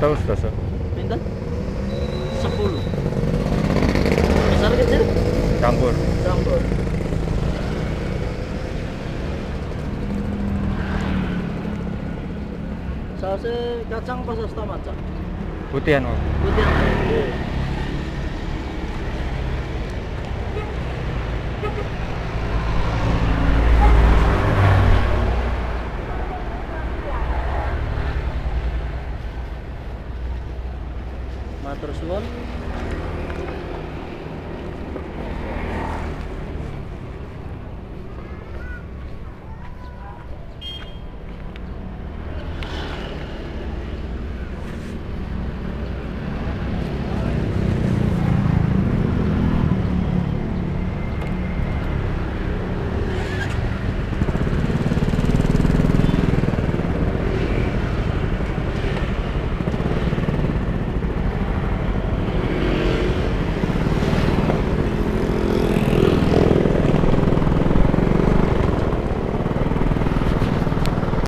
Tahu sudah. Pinten? 10. Besar kecil? Campur. Campur. Sausnya kacang apa saus tomat, Cak? Putihan, Om. Putih.